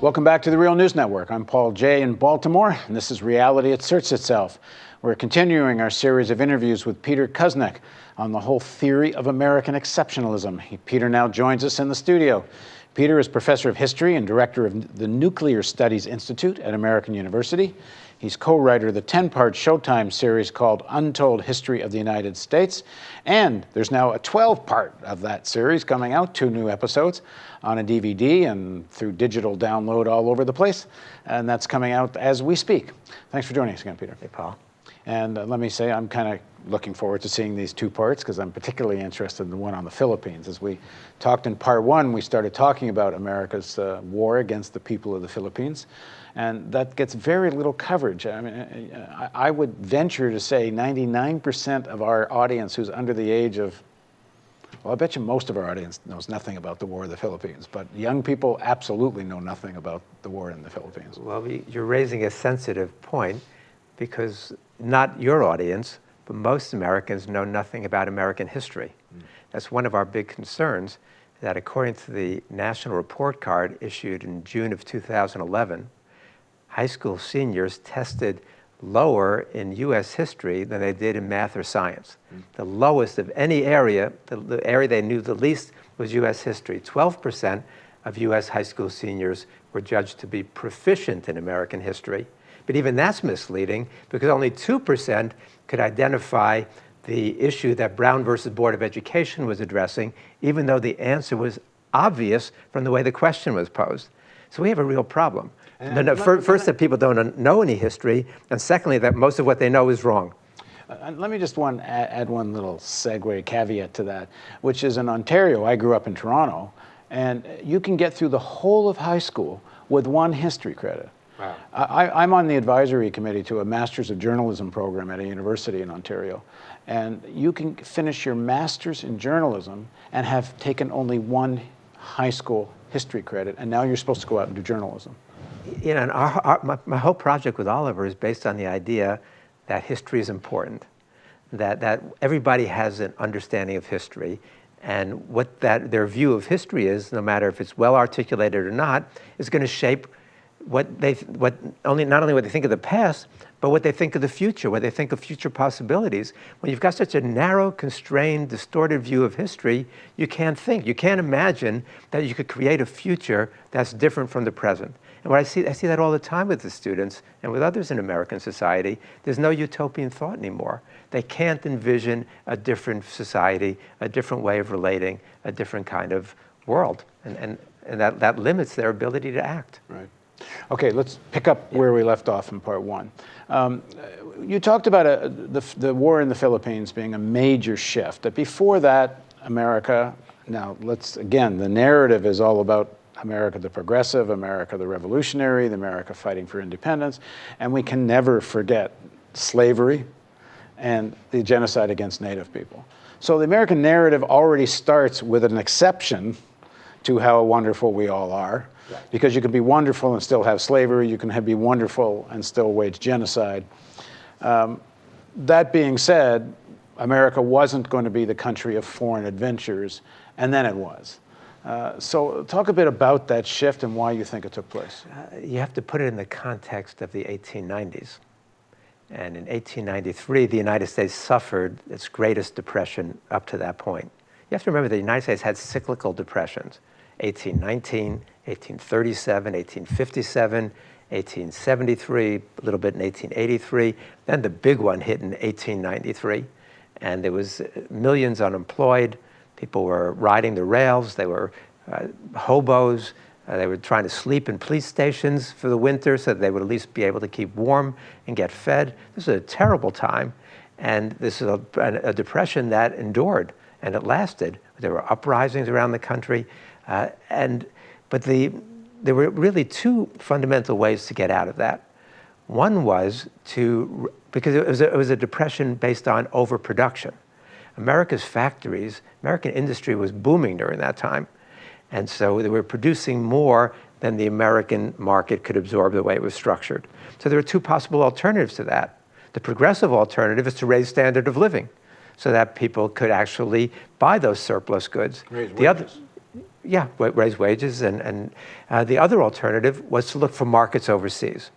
Welcome back to the Real News Network. I'm Paul Jay in Baltimore, and this is Reality Asserts Itself. We're continuing our series of interviews with Peter Kuznick on the whole theory of American exceptionalism. Peter now joins us in the studio. Peter is professor of history and director of the Nuclear Studies Institute at American University. He's co-writer of the 10-part Showtime series called Untold History of the United States. And there's now a 12-part of that series coming out, 2 new episodes on a DVD and through digital download all over the place. And that's coming out as we speak. Thanks for joining us again, Peter. Hey, Paul. And let me say, I'm kind of looking forward to seeing these 2 parts because I'm particularly interested in the one on the Philippines. As we talked in part 1, we started talking about America's war against the people of the Philippines. And that gets very little coverage. I mean, I would venture to say 99% of our audience who's under the age of, well, I bet you most of our audience knows nothing about the war of the Philippines, but young people absolutely know nothing about the war in the Philippines. Well, you're raising a sensitive point because not your audience, but most Americans know nothing about American history. That's one of our big concerns, that according to the National Report Card issued in June of 2011, high school seniors tested lower in U.S. history than they did in math or science. The lowest of any area, the area they knew the least was U.S. history. 12% of U.S. high school seniors were judged to be proficient in American history. But even that's misleading because only 2% could identify the issue that Brown versus Board of Education was addressing, even though the answer was obvious from the way the question was posed. So we have a real problem. First, that people don't know any history, and secondly, that most of what they know is wrong. Let me just add one little segue caveat to that, which is in Ontario. I grew up in Toronto, and you can get through the whole of high school with 1 history credit. Wow. I'm on the advisory committee to a Masters of Journalism program at a university in Ontario, and you can finish your Masters in Journalism and have taken only 1 high school history credit, and now you're supposed to go out and do journalism. You know, and my whole project with Oliver is based on the idea that history is important, that everybody has an understanding of history, and what their view of history is, no matter if it's well articulated or not, is going to shape not only what they think of the past, but what they think of the future, what they think of future possibilities. When you've got such a narrow, constrained, distorted view of history, you can't think. You can't imagine that you could create a future that's different from the present. And what I see that all the time with the students and with others in American society. There's no utopian thought anymore. They can't envision a different society, a different way of relating, a different kind of world. And that limits their ability to act. Right. Okay, let's pick up where we left off in part 1. You talked about the war in the Philippines being a major shift. That before that, America, now the narrative is all about America the progressive, America the revolutionary, the America fighting for independence, and we can never forget slavery and the genocide against Native people. So the American narrative already starts with an exception to how wonderful we all are. Right. Because you can be wonderful and still have slavery, you can be wonderful and still wage genocide. That being said, America wasn't going to be the country of foreign adventures, and then it was. So talk a bit about that shift and why you think it took place. You have to put it in the context of the 1890s. And in 1893, the United States suffered its greatest depression up to that point. You have to remember the United States had cyclical depressions. 1819, 1837, 1857, 1873, a little bit in 1883. Then the big one hit in 1893. And there was millions unemployed. People were riding the rails. They were hobos. They were trying to sleep in police stations for the winter so that they would at least be able to keep warm and get fed. This was a terrible time. And this is a depression that endured, and it lasted. There were uprisings around the country. But there were really 2 fundamental ways to get out of that. One was because it was a depression based on overproduction. America's factories, American industry was booming during that time. And so they were producing more than the American market could absorb the way it was structured. So there were 2 possible alternatives to that. The progressive alternative is to raise standard of living so that people could actually buy those surplus goods. Raise wages. Yeah, raise wages. And the other alternative was to look for markets overseas.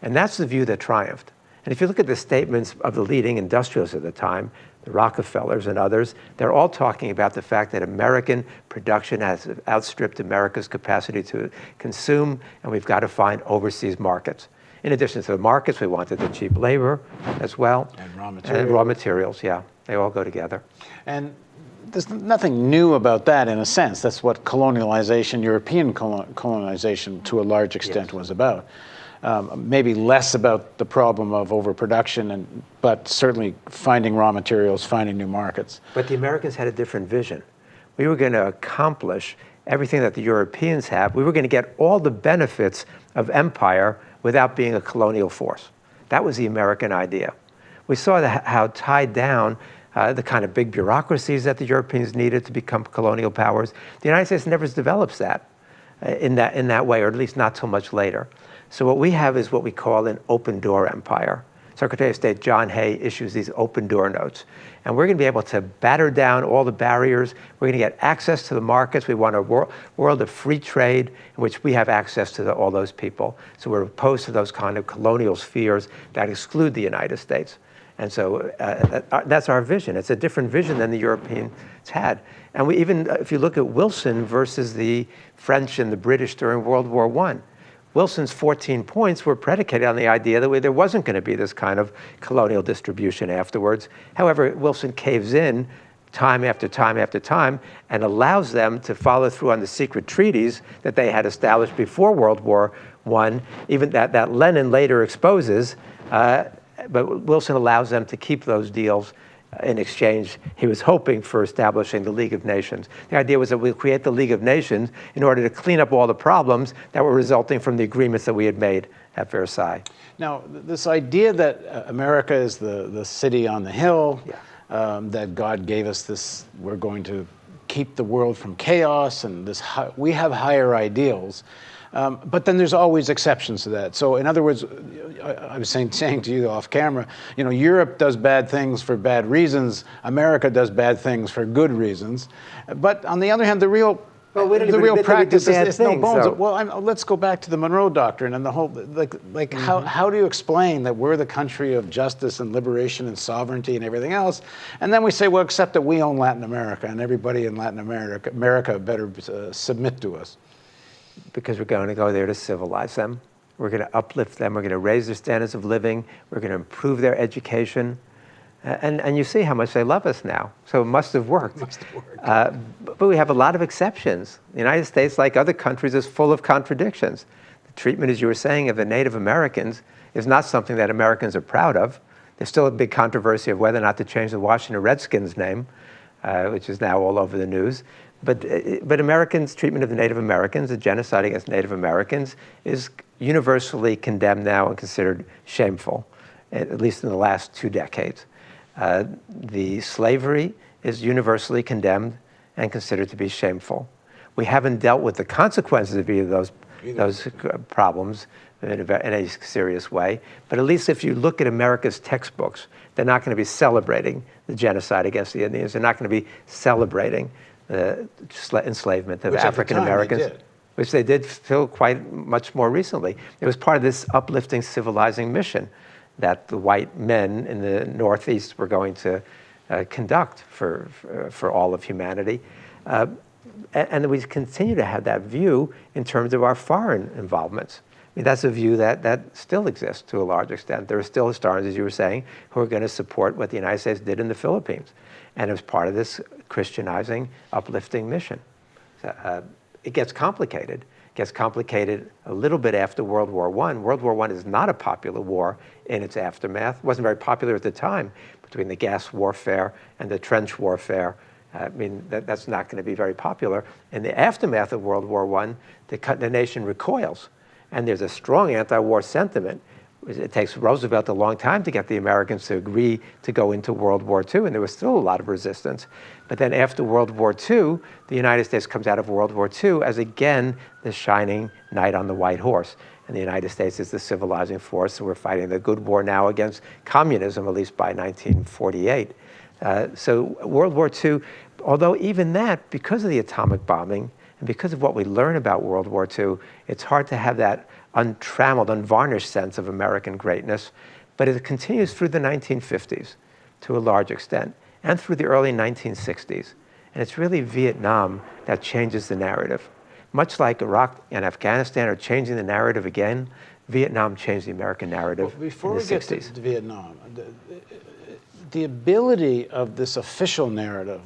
And that's the view that triumphed. And if you look at the statements of the leading industrialists at the time, the Rockefellers and others, they're all talking about the fact that American production has outstripped America's capacity to consume, and we've got to find overseas markets. In addition to the markets, we wanted the cheap labor as well. And raw materials. And raw materials, yeah. They all go together. And there's nothing new about that in a sense. That's what colonialization, European colonization to a large extent was about. Maybe less about the problem of overproduction, but certainly finding raw materials, finding new markets. But the Americans had a different vision. We were going to accomplish everything that the Europeans have. We were going to get all the benefits of empire without being a colonial force. That was the American idea. We saw how tied down the kind of big bureaucracies that the Europeans needed to become colonial powers. The United States never develops that in that way, or at least not till much later. So what we have is what we call an open door empire. Secretary of State John Hay issues these open door notes. And we're going to be able to batter down all the barriers. We're going to get access to the markets. We want a world of free trade in which we have access to all those people. So we're opposed to those kind of colonial spheres that exclude the United States. And so that's our vision. It's a different vision than the Europeans had. And we even, if you look at Wilson versus the French and the British during World War I, Wilson's 14 points were predicated on the idea that there wasn't going to be this kind of colonial distribution afterwards. However, Wilson caves in time after time after time and allows them to follow through on the secret treaties that they had established before World War I, even that Lenin later exposes. But Wilson allows them to keep those deals. In exchange, he was hoping for establishing the League of Nations. The idea was that we'll create the League of Nations in order to clean up all the problems that were resulting from the agreements that we had made at Versailles. Now, this idea that America is the city on the hill, that God gave us this, we're going to keep the world from chaos, and we have higher ideals. But then there's always exceptions to that. So in other words, I was saying to you off camera, Europe does bad things for bad reasons. America does bad things for good reasons. But on the other hand, the real practice is no bones. So. Well, let's go back to the Monroe Doctrine and the whole, how do you explain that we're the country of justice and liberation and sovereignty and everything else? And then we say, well, except that we own Latin America and everybody in Latin America better submit to us. Because we're going to go there to civilize them. We're going to uplift them. We're going to raise their standards of living. We're going to improve their education. And you see how much they love us now. So it must have worked. But we have a lot of exceptions. The United States, like other countries, is full of contradictions. The treatment, as you were saying, of the Native Americans is not something that Americans are proud of. There's still a big controversy of whether or not to change the Washington Redskins name, which is now all over the news. But Americans' treatment of the Native Americans, the genocide against Native Americans, is universally condemned now and considered shameful, at least in the last 2 decades. The slavery is universally condemned and considered to be shameful. We haven't dealt with the consequences of either of those problems in any serious way. But at least if you look at America's textbooks, they're not going to be celebrating the genocide against the Indians. They're not going to be celebrating the enslavement of African Americans, which they did feel quite much more recently. It was part of this uplifting, civilizing mission that the white men in the Northeast were going to conduct for all of humanity. And we continue to have that view in terms of our foreign involvements. I mean, that's a view that still exists to a large extent. There are still historians, as you were saying, who are going to support what the United States did in the Philippines. And it was part of this Christianizing, uplifting mission. So, it gets complicated. It gets complicated a little bit after World War I. World War I is not a popular war in its aftermath. It wasn't very popular at the time between the gas warfare and the trench warfare. I mean, that's not going to be very popular. In the aftermath of World War I, the nation recoils. And there's a strong anti-war sentiment. It takes Roosevelt a long time to get the Americans to agree to go into World War II, and there was still a lot of resistance. But then after World War II, the United States comes out of World War II as, again, the shining knight on the white horse. And the United States is the civilizing force, so we're fighting the good war now against communism, at least by 1948. So World War II, although even that, because of the atomic bombing, And because of what we learn about World War II, it's hard to have that untrammeled, unvarnished sense of American greatness. But it continues through the 1950s to a large extent, and through the early 1960s. And it's really Vietnam that changes the narrative. Much like Iraq and Afghanistan are changing the narrative again, Vietnam changed the American narrative in the 60s. Before we get to Vietnam, the ability of this official narrative,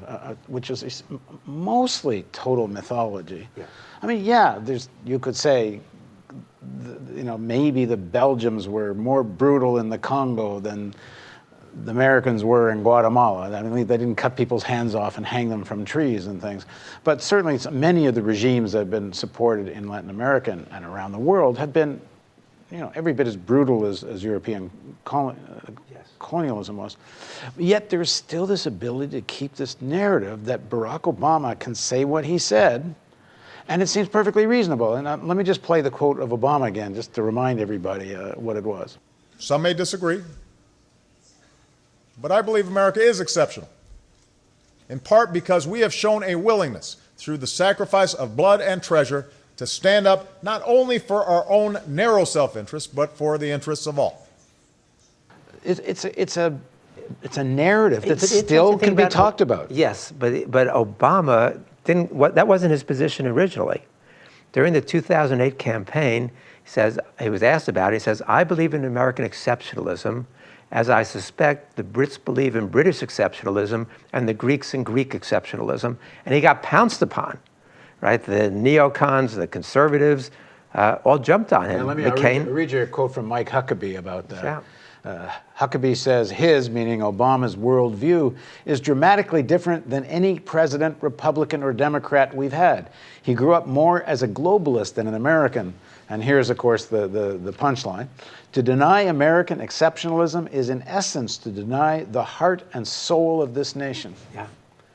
which is mostly total mythology. Yeah. I mean, yeah, you could say, maybe the Belgians were more brutal in the Congo than the Americans were in Guatemala. I mean, they didn't cut people's hands off and hang them from trees and things. But certainly many of the regimes that have been supported in Latin America and around the world have been, every bit as brutal as European colonialism was. Yet there's still this ability to keep this narrative that Barack Obama can say what he said, and it seems perfectly reasonable. And let me just play the quote of Obama again, just to remind everybody what it was. Some may disagree, but I believe America is exceptional, in part because we have shown a willingness, through the sacrifice of blood and treasure, to stand up not only for our own narrow self-interest, but for the interests of all. It's a narrative that still can be talked about. Yes, but Obama didn't. That wasn't his position originally. During the 2008 campaign, he was asked about it. He says, "I believe in American exceptionalism, as I suspect the Brits believe in British exceptionalism and the Greeks in Greek exceptionalism." And he got pounced upon, right? The neocons, the conservatives, all jumped on him. I'll read you a quote from Mike Huckabee about that. Yeah. Huckabee says his, meaning Obama's, worldview is dramatically different than any president, Republican or Democrat we've had. He grew up more as a globalist than an American. And here's, of course, the punchline. To deny American exceptionalism is, in essence, to deny the heart and soul of this nation. Yeah,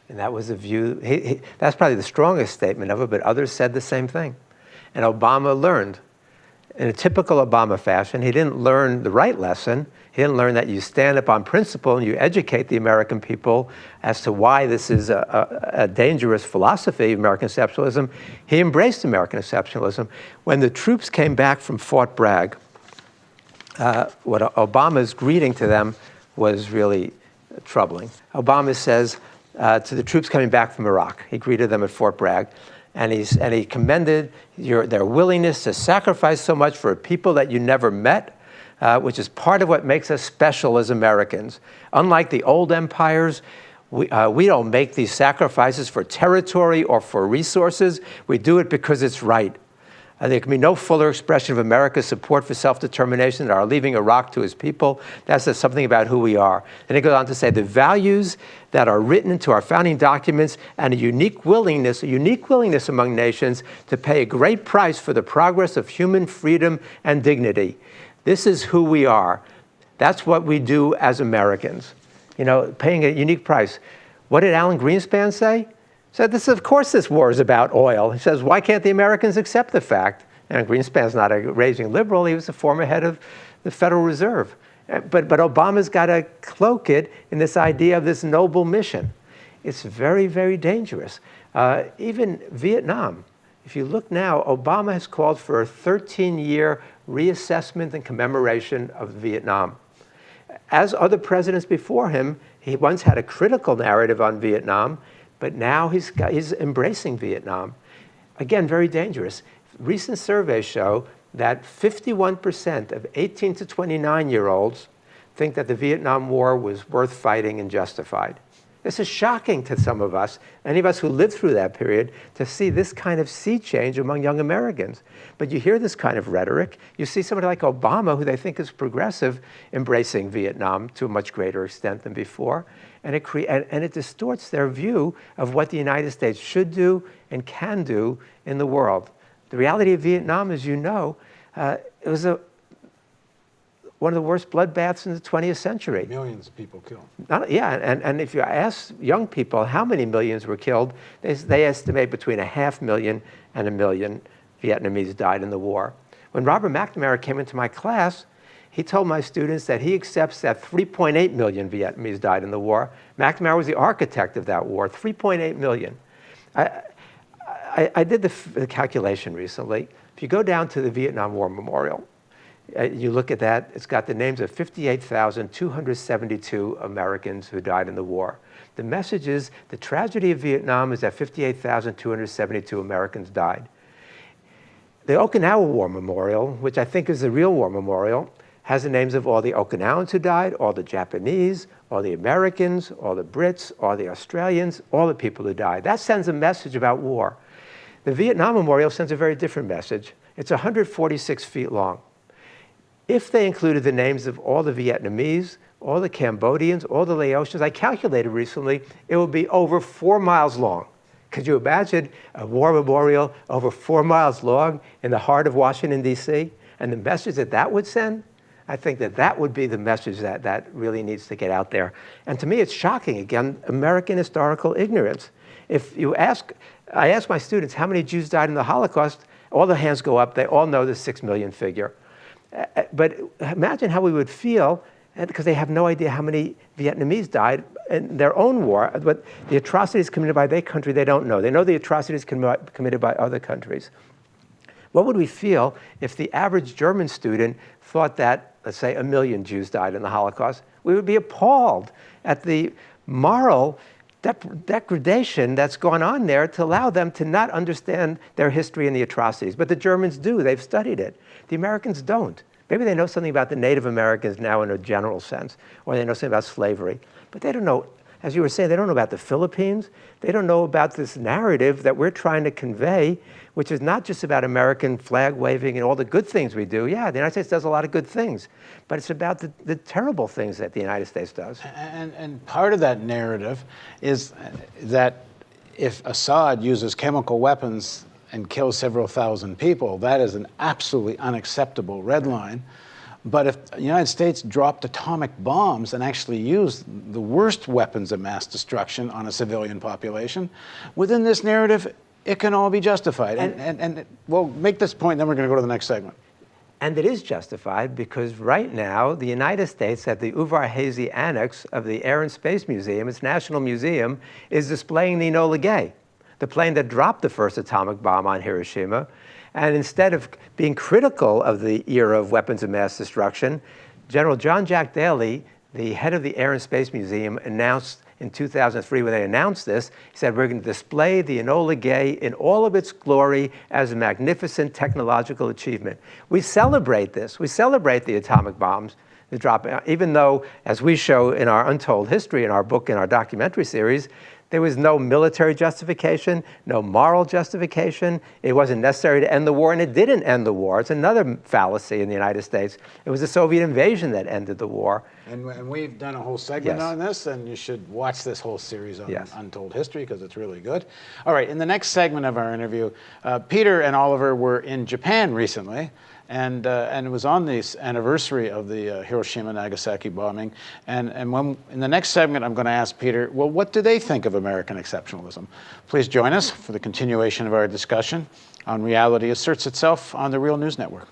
and that was a view. That's probably the strongest statement of it, but others said the same thing. And Obama learned. In a typical Obama fashion, he didn't learn the right lesson. He didn't learn that you stand up on principle and you educate the American people as to why this is a dangerous philosophy of American exceptionalism. He embraced American exceptionalism. When the troops came back from Fort Bragg, what Obama's greeting to them was really troubling. Obama says to the troops coming back from Iraq, he greeted them at Fort Bragg, and he commended their willingness to sacrifice so much for a people that you never met, which is part of what makes us special as Americans. Unlike the old empires, we don't make these sacrifices for territory or for resources. We do it because it's right. There can be no fuller expression of America's support for self-determination than our leaving Iraq to his people. That says something about who we are. And it goes on to say the values that are written into our founding documents and a unique willingness among nations to pay a great price for the progress of human freedom and dignity. This is who we are. That's what we do as Americans. Paying a unique price. What did Alan Greenspan say? So of course this war is about oil. He says, why can't the Americans accept the fact? And Greenspan's not a raging liberal. He was the former head of the Federal Reserve. But Obama's got to cloak it in this idea of this noble mission. It's very, very dangerous. Even Vietnam, if you look now, Obama has called for a 13-year reassessment and commemoration of Vietnam. As other presidents before him, he once had a critical narrative on Vietnam, but now he's embracing Vietnam. Again, very dangerous. Recent surveys show that 51% of 18 to 29-year-olds think that the Vietnam War was worth fighting and justified. This is shocking to some of us, any of us who lived through that period, to see this kind of sea change among young Americans. But you hear this kind of rhetoric. You see somebody like Obama, who they think is progressive, embracing Vietnam to a much greater extent than before. And it distorts their view of what the United States should do and can do in the world. The reality of Vietnam, as you know, it was one of the worst bloodbaths in the 20th century. Millions of people killed. And if you ask young people how many millions were killed, they estimate between 500,000 and 1 million Vietnamese died in the war. When Robert McNamara came into my class, he told my students that he accepts that 3.8 million Vietnamese died in the war. McNamara was the architect of that war, 3.8 million. I did the calculation recently. If you go down to the Vietnam War Memorial, you look at that, it's got the names of 58,272 Americans who died in the war. The message is, the tragedy of Vietnam is that 58,272 Americans died. The Okinawa War Memorial, which I think is the real war memorial, has the names of all the Okinawans who died, all the Japanese, all the Americans, all the Brits, all the Australians, all the people who died. That sends a message about war. The Vietnam Memorial sends a very different message. It's 146 feet long. If they included the names of all the Vietnamese, all the Cambodians, all the Laotians, I calculated recently, it would be over 4 miles long. Could you imagine a war memorial over 4 miles long in the heart of Washington, D.C.? And the message that that would send? I think that that would be the message that really needs to get out there. And to me, it's shocking, again, American historical ignorance. If you I ask my students, how many Jews died in the Holocaust? All the hands go up. They all know the 6 million figure. But imagine how we would feel, because they have no idea how many Vietnamese died in their own war, but the atrocities committed by their country, they don't know. They know the atrocities committed by other countries. What would we feel if the average German student thought that, let's say, 1 million Jews died in the Holocaust? We would be appalled at the moral degradation that's gone on there to allow them to not understand their history and the atrocities. But the Germans do. They've studied it. The Americans don't. Maybe they know something about the Native Americans now in a general sense, or they know something about slavery. But they don't know, as you were saying, they don't know about the Philippines. They don't know about this narrative that we're trying to convey, which is not just about American flag waving and all the good things we do. Yeah, the United States does a lot of good things, but it's about the terrible things that the United States does. And part of that narrative is that if Assad uses chemical weapons and kills several thousand people, that is an absolutely unacceptable red line. But if the United States dropped atomic bombs and actually used the worst weapons of mass destruction on a civilian population, within this narrative, it can all be justified. And we'll make this point, then we're going to go to the next segment. And it is justified because right now, the United States at the Uvar Hazy Annex of the Air and Space Museum, its national museum, is displaying the Enola Gay, the plane that dropped the first atomic bomb on Hiroshima. And instead of being critical of the era of weapons of mass destruction, General John Jack Daly, the head of the Air and Space Museum, announced in 2003, when they announced this, he said, we're going to display the Enola Gay in all of its glory as a magnificent technological achievement. We celebrate this. We celebrate the atomic bombs, the drop, even though, as we show in our Untold History, in our book, in our documentary series, there was no military justification, no moral justification. It wasn't necessary to end the war, and it didn't end the war. It's another fallacy in the United States. It was the Soviet invasion that ended the war. And we've done a whole segment on this, and you should watch this whole series on Untold History because it's really good. All right, in the next segment of our interview, Peter and Oliver were in Japan recently, and it was on the anniversary of the Hiroshima-Nagasaki bombing. And in the next segment, I'm going to ask Peter, well, what do they think of American exceptionalism? Please join us for the continuation of our discussion on Reality Asserts Itself on the Real News Network.